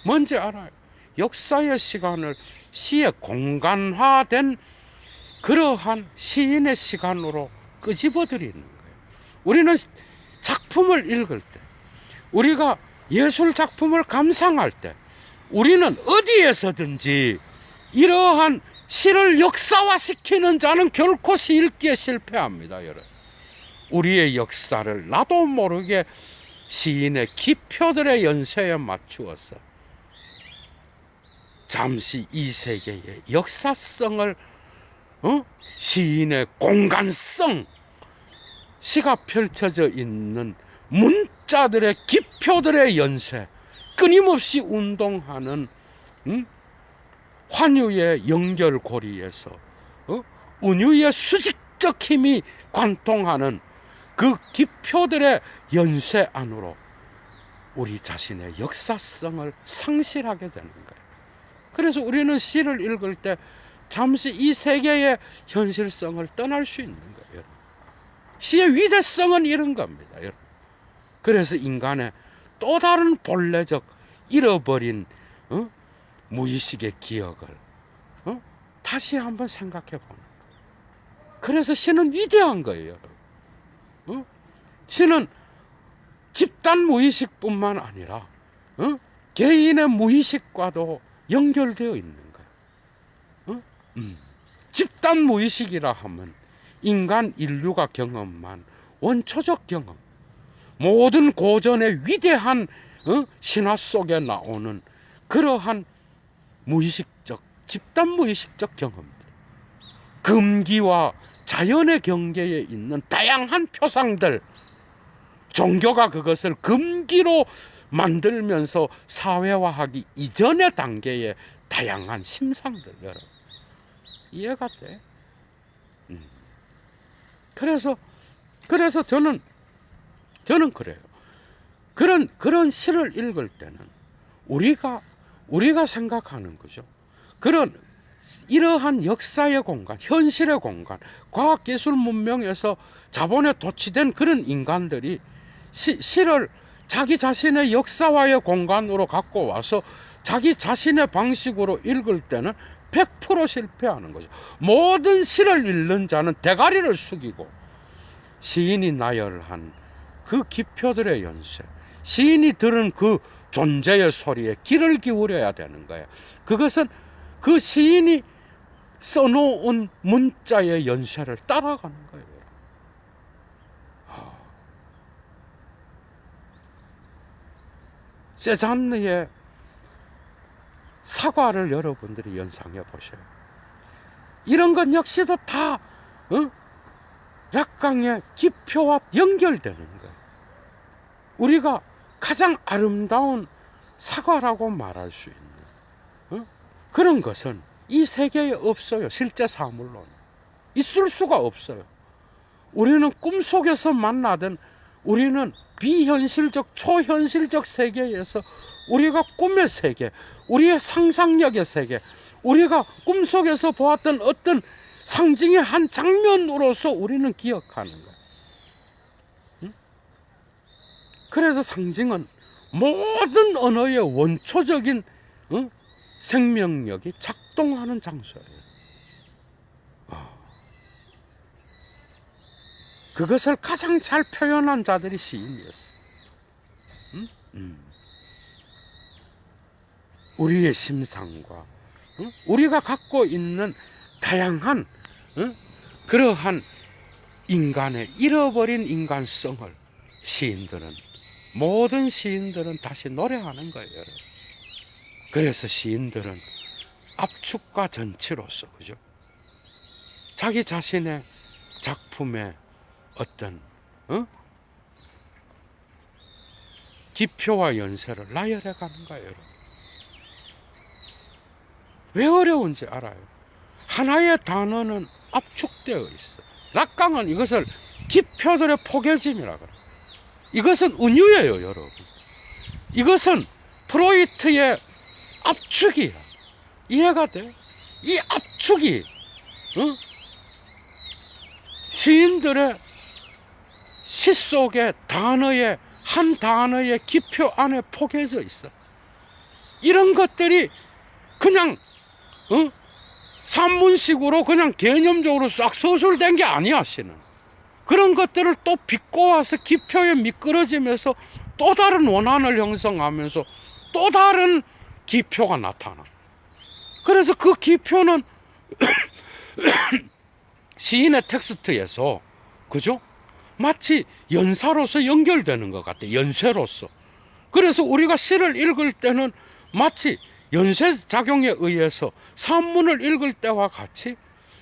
뭔지 알아요. 역사의 시간을 시의 공간화된 그러한 시인의 시간으로 끄집어들이는 거예요. 우리는 작품을 읽을 때, 우리가 예술 작품을 감상할 때, 우리는 어디에서든지 이러한 시를 역사화시키는 자는 결코 시 읽기에 실패합니다, 여러분. 우리의 역사를 나도 모르게 시인의 기표들의 연쇄에 맞추어서 잠시 이 세계의 역사성을 시인의 공간성, 시가 펼쳐져 있는 문자들의 기표들의 연쇄, 끊임없이 운동하는 환유의 연결고리에서 운유의 수직적 힘이 관통하는 그 기표들의 연쇄 안으로 우리 자신의 역사성을 상실하게 되는 거예요. 그래서 우리는 시를 읽을 때 잠시 이 세계의 현실성을 떠날 수 있는 거예요. 시의 위대성은 이런 겁니다, 여러분. 그래서 인간의 또 다른 본래적 잃어버린 무의식의 기억을 다시 한번 생각해 보는 거예요. 그래서 시는 위대한 거예요, 여러분. 시는 집단 무의식뿐만 아니라 개인의 무의식과도 연결되어 있는 거예요. 집단 무의식이라 하면 인간 인류가 경험한 원초적 경험, 모든 고전의 위대한 신화 속에 나오는 그러한 무의식적, 집단 무의식적 경험들, 금기와 자연의 경계에 있는 다양한 표상들, 종교가 그것을 금기로 만들면서 사회화하기 이전의 단계의 다양한 심상들, 여러분. 이해가 돼? 그래서 저는 그래요. 그런 시를 읽을 때는 우리가 생각하는 거죠. 이러한 역사의 공간, 현실의 공간, 과학기술 문명에서 자본에 도취된 그런 인간들이 시를 자기 자신의 역사와의 공간으로 갖고 와서 자기 자신의 방식으로 읽을 때는 100% 실패하는 거죠. 모든 시를 읽는 자는 대가리를 숙이고 시인이 나열한 그 기표들의 연쇄, 시인이 들은 그 존재의 소리에 귀를 기울여야 되는 거예요. 그것은 그 시인이 써놓은 문자의 연쇄를 따라가는 거예요. 세잔느의 사과를 여러분들이 연상해 보셔요. 이런 것 역시도 다 약강의 기표와 연결되는 거예요. 우리가 가장 아름다운 사과라고 말할 수 있는 그런 것은 이 세계에 없어요. 실제 사물로는 있을 수가 없어요. 우리는 꿈속에서 만나던, 우리는 비현실적 초현실적 세계에서 우리가 꿈의 세계, 우리의 상상력의 세계, 우리가 꿈속에서 보았던 어떤 상징의 한 장면으로서 우리는 기억하는 거예요. 그래서 상징은 모든 언어의 원초적인 생명력이 작동하는 장소예요. 그것을 가장 잘 표현한 자들이 시인이었어요. 우리의 심상과 우리가 갖고 있는 다양한 그러한 인간의 잃어버린 인간성을 모든 시인들은 다시 노래하는 거예요. 그래서 시인들은 압축과 전치로서, 그죠? 자기 자신의 작품의 어떤 기표와 연세를 나열해 가는 거예요. 왜 어려운지 알아요? 하나의 단어는 압축되어 있어. 락강은 이것을 기표들의 포개짐이라고 그래요. 이것은 은유예요, 여러분. 이것은 프로이트의 압축이야. 이해가 돼? 이 압축이 시인들의 시 속의 단어의 한 단어의 기표 안에 포개져 있어. 이런 것들이 그냥 산문식으로 그냥 개념적으로 싹 서술된 게 아니야. 시는 그런 것들을 또 비꼬아서 기표에 미끄러지면서 또 다른 원한을 형성하면서 또 다른 기표가 나타나. 그래서 그 기표는 시인의 텍스트에서, 그죠? 마치 연사로서 연결되는 것 같아. 연쇄로서. 그래서 우리가 시를 읽을 때는 마치 연쇄작용에 의해서 산문을 읽을 때와 같이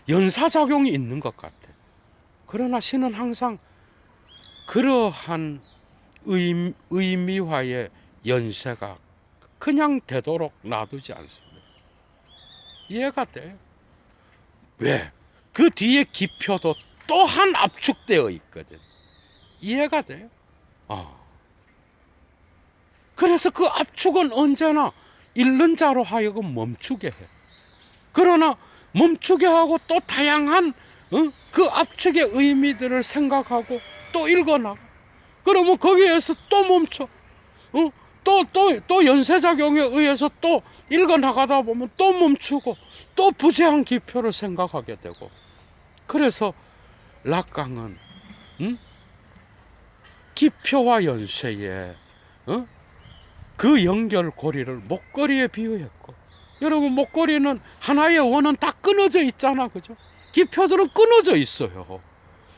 연사작용이 있는 것 같아. 그러나 시는 항상 그러한 의미화의 연쇄가 그냥 되도록 놔두지 않습니다. 이해가 돼요? 왜? 그 뒤에 기표도 또한 압축되어 있거든. 이해가 돼요? 그래서 그 압축은 언제나 읽는 자로 하여금 멈추게 해. 그러나 멈추게 하고 또 다양한 그 압축의 의미들을 생각하고 또 읽어나가. 그러면 거기에서 또 멈춰. 또 연쇄작용에 의해서 또 읽어나가다 보면 또 멈추고 또 부재한 기표를 생각하게 되고. 그래서 락강은 기표와 연쇄에 그 연결고리를 목걸이에 비유했고, 여러분 목걸이는 하나의 원은 다 끊어져 있잖아, 그죠? 기표들은 끊어져 있어요.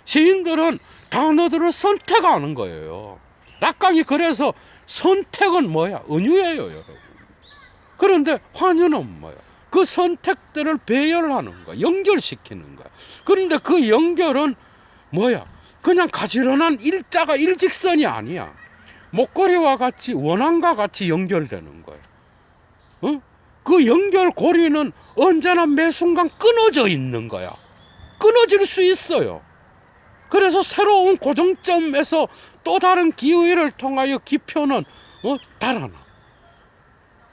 시인들은 단어들을 선택하는 거예요. 락강이 그래서 선택은 뭐야? 은유예요, 여러분. 그런데 환유는 뭐야? 그 선택들을 배열하는 거야. 연결시키는 거야. 그런데 그 연결은 뭐야? 그냥 가지런한 일자가 일직선이 아니야. 목걸이와 같이 원앙과 같이 연결되는 거야. 그 연결고리는 언제나 매 순간 끊어져 있는 거야. 끊어질 수 있어요. 그래서 새로운 고정점에서 또 다른 기회를 통하여 기표는 달아나.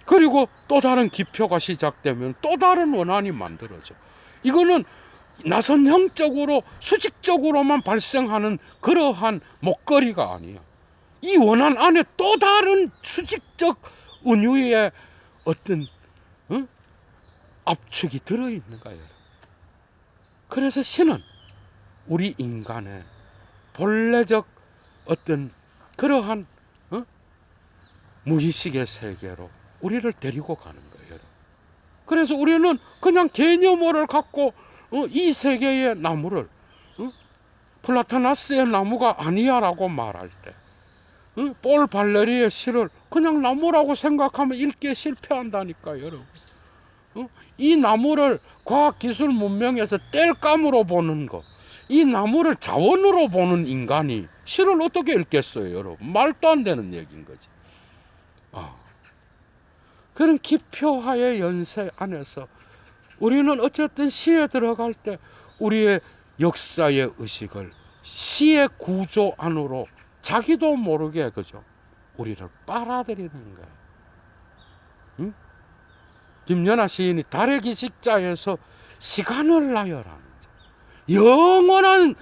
그리고 또 다른 기표가 시작되면 또 다른 원한이 만들어져. 이거는 나선형적으로 수직적으로만 발생하는 그러한 목걸이가 아니야. 이 원한 안에 또 다른 수직적 은유의 어떤 압축이 들어있는 거예요. 그래서 시는 우리 인간의 본래적 어떤 그러한 무의식의 세계로 우리를 데리고 가는 거예요. 그래서 우리는 그냥 개념어를 갖고 이 세계의 나무를 플라타나스의 나무가 아니야라고 말할 때, 폴 발레리의 시를 그냥 나무라고 생각하면 읽기에 실패한다니까요, 여러분. 이 나무를 과학기술 문명에서 땔감으로 보는 거, 이 나무를 자원으로 보는 인간이 시를 어떻게 읽겠어요, 여러분? 말도 안 되는 얘기인 거지. 그런 기표화의 연쇄 안에서 우리는 어쨌든 시에 들어갈 때 우리의 역사의 의식을 시의 구조 안으로 자기도 모르게, 그죠? 우리를 빨아들이는 거예요. 김연아 시인이 달의 기식자에서 시간을 나열하는 거죠. 영원한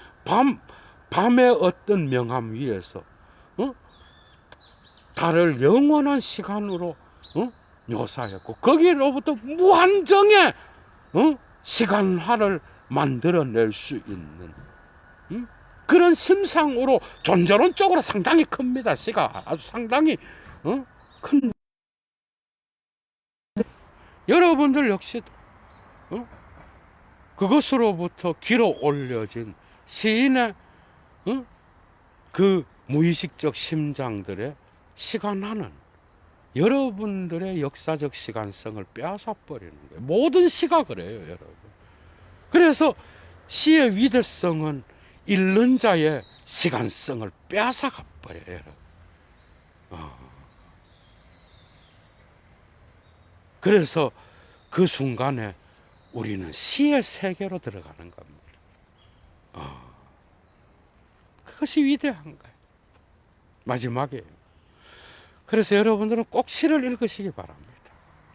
밤의 어떤 명암 위에서 달을 영원한 시간으로 묘사했고, 거기로부터 무한정의 시간화를 만들어낼 수 있는 그런 심상으로 존재론적으로 상당히 큽니다. 시가 아주 상당히 큰. 여러분들 역시도 그것으로부터 길어 올려진 시인의 그 무의식적 심장들의 시간화는 여러분들의 역사적 시간성을 빼앗아 버리는 거예요. 모든 시가 그래요, 여러분. 그래서 시의 위대성은 읽는 자의 시간성을 빼앗아 버려요, 여러분. 그래서 그 순간에 우리는 시의 세계로 들어가는 겁니다. 그것이 위대한 거예요. 마지막에. 그래서 여러분들은 꼭 시를 읽으시기 바랍니다.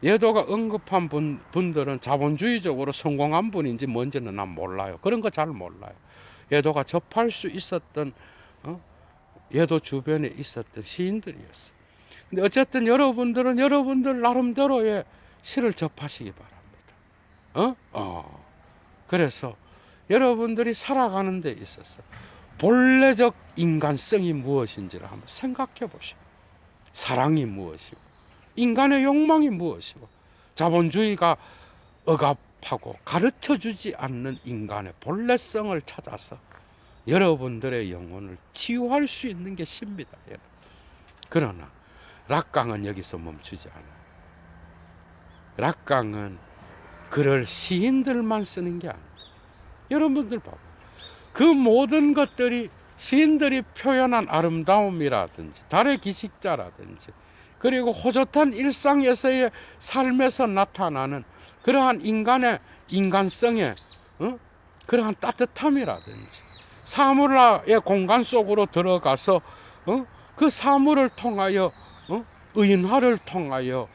예도가 언급한 분들은 자본주의적으로 성공한 분인지 뭔지는 난 몰라요. 그런 거 잘 몰라요. 예도가 접할 수 있었던 예도 주변에 있었던 시인들이었어요. 근데 어쨌든 여러분들은 여러분들 나름대로의 시를 접하시기 바랍니다. 그래서 여러분들이 살아가는 데 있어서 본래적 인간성이 무엇인지를 한번 생각해 보시고, 사랑이 무엇이고, 인간의 욕망이 무엇이고, 자본주의가 억압하고 가르쳐주지 않는 인간의 본래성을 찾아서 여러분들의 영혼을 치유할 수 있는 게 시입니다. 그러나 락강은 여기서 멈추지 않아요. 락강은 글을 시인들만 쓰는 게 아니에요. 여러분들 봐봐. 그 모든 것들이 시인들이 표현한 아름다움이라든지 달의 기식자라든지 그리고 호젓한 일상에서의 삶에서 나타나는 그러한 인간의 인간성의 그러한 따뜻함이라든지 사물의 공간 속으로 들어가서 그 사물을 통하여 의인화를 통하여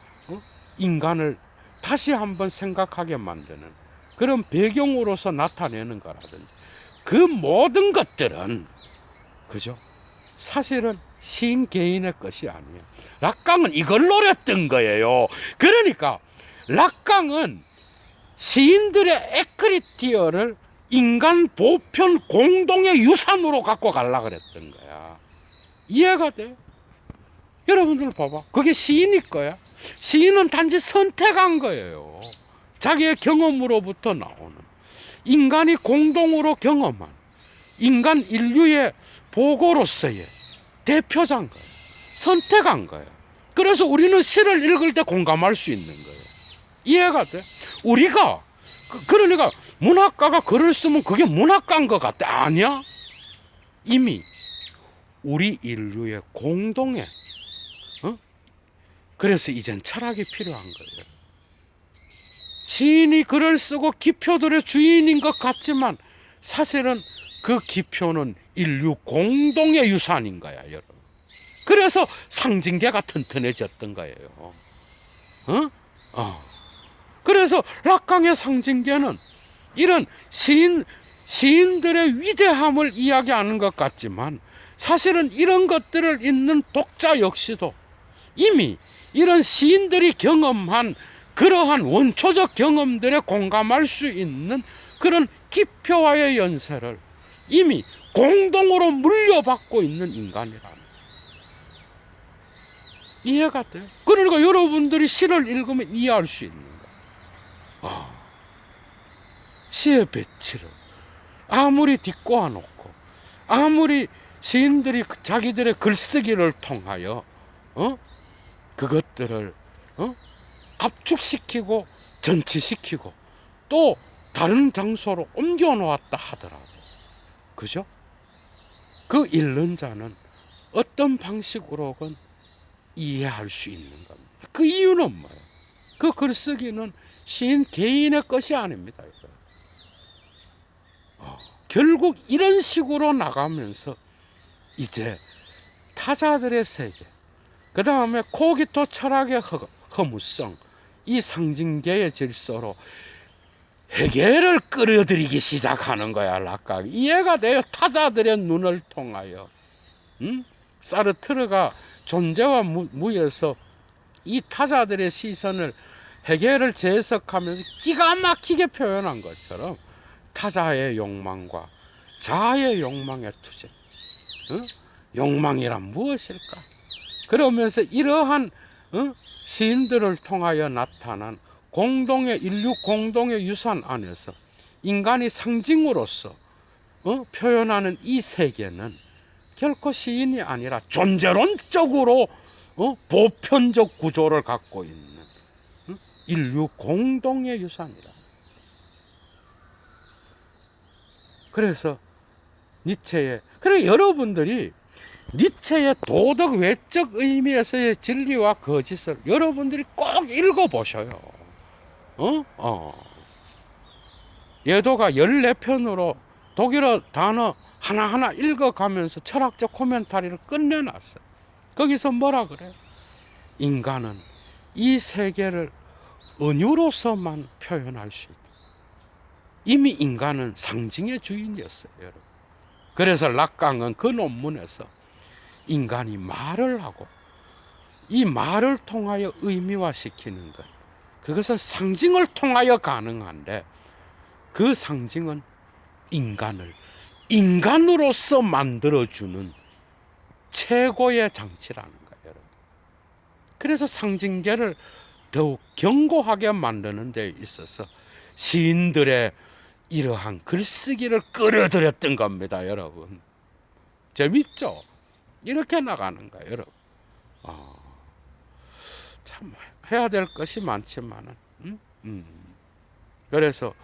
인간을 다시 한번 생각하게 만드는 그런 배경으로서 나타내는 거라든지 그 모든 것들은 그죠? 사실은 시인 개인의 것이 아니에요. 락강은 이걸 노렸던 거예요. 그러니까 락강은 시인들의 에크리티어를 인간 보편 공동의 유산으로 갖고 가려고 그랬던 거야. 이해가 돼요? 여러분들 봐봐. 그게 시인일 거야. 시인은 단지 선택한 거예요. 자기의 경험으로부터 나오는 인간이 공동으로 경험한 인간 인류의 보고로서의 대표자인 거예요. 선택한 거예요. 그래서 우리는 시를 읽을 때 공감할 수 있는 거예요. 이해가 돼? 우리가 그러니까 문학가가 글을 쓰면 그게 문학가인 것 같아. 아니야. 이미 우리 인류의 공동의 그래서 이젠 철학이 필요한 거예요. 시인이 글을 쓰고 기표들의 주인인 것 같지만 사실은 그 기표는 인류 공동의 유산인 거야, 여러분. 그래서 상징계가 튼튼해졌던 거예요. 그래서 락강의 상징계는 이런 시인들의 위대함을 이야기하는 것 같지만 사실은 이런 것들을 읽는 독자 역시도 이미 이런 시인들이 경험한 그러한 원초적 경험들에 공감할 수 있는 그런 기표와의 연세를 이미 공동으로 물려받고 있는 인간이라는 이해가 돼요? 그러니까 여러분들이 시를 읽으면 이해할 수 있는 거예요. 시의 배치를 아무리 뒷꼬아 놓고 아무리 시인들이 자기들의 글쓰기를 통하여 그것들을 압축시키고 전치시키고 또 다른 장소로 옮겨 놓았다 하더라도 그죠? 그 읽는 자는 어떤 방식으로건 이해할 수 있는 겁니다. 그 이유는 뭐예요? 그 글쓰기는 시인 개인의 것이 아닙니다. 결국 이런 식으로 나가면서 이제 타자들의 세계, 그 다음에 코기토 철학의 허무성, 이 상징계의 질서로 해결을 끌어들이기 시작하는 거야. 락강이 이해가 돼요. 타자들의 눈을 통하여 사르트르가 존재와 무에서 이 타자들의 시선을 해결을 재해석하면서 기가 막히게 표현한 것처럼 타자의 욕망과 자아의 욕망의 투쟁, 욕망이란 무엇일까? 그러면서 이러한 시인들을 통하여 나타난 공동의 인류 공동의 유산 안에서 인간이 상징으로서 표현하는 이 세계는 결코 시인이 아니라 존재론적으로 보편적 구조를 갖고 있는 인류 공동의 유산이라. 그래서 니체의 그래 여러분들이 니체의 도덕 외적 의미에서의 진리와 거짓을 여러분들이 꼭 읽어보셔요. 예도가 14편으로 독일어 단어 하나하나 읽어가면서 철학적 코멘타리를 끝내놨어요. 거기서 뭐라 그래요? 인간은 이 세계를 은유로서만 표현할 수 있다. 이미 인간은 상징의 주인이었어요, 여러분. 그래서 락강은 그 논문에서 인간이 말을 하고 이 말을 통하여 의미화시키는 것, 그것은 상징을 통하여 가능한데 그 상징은 인간을 인간으로서 만들어주는 최고의 장치라는 거예요, 여러분. 그래서 상징계를 더욱 견고하게 만드는 데 있어서 시인들의 이러한 글쓰기를 끌어들였던 겁니다, 여러분. 재밌죠? 이렇게 나가는 거예요, 여러분. 참 해야 될 것이 많지만은, 그래서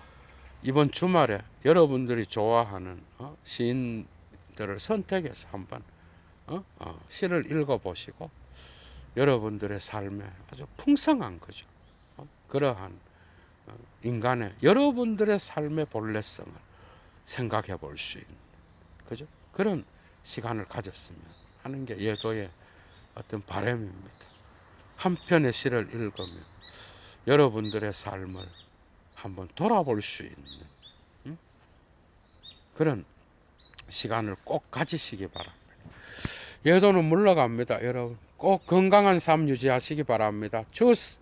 이번 주말에 여러분들이 좋아하는 시인들을 선택해서 한번 시를 읽어보시고 여러분들의 삶에 아주 풍성한 거죠. 그러한 인간의 여러분들의 삶의 본래성을 생각해 볼 수 있는 그죠? 그런 시간을 가졌으면 하는 게 예도의 어떤 바람입니다. 한 편의 시를 읽으면 여러분들의 삶을 한번 돌아볼 수 있는 그런 시간을 꼭 가지시기 바랍니다. 예도는 물러갑니다. 여러분 꼭 건강한 삶 유지하시기 바랍니다. 주스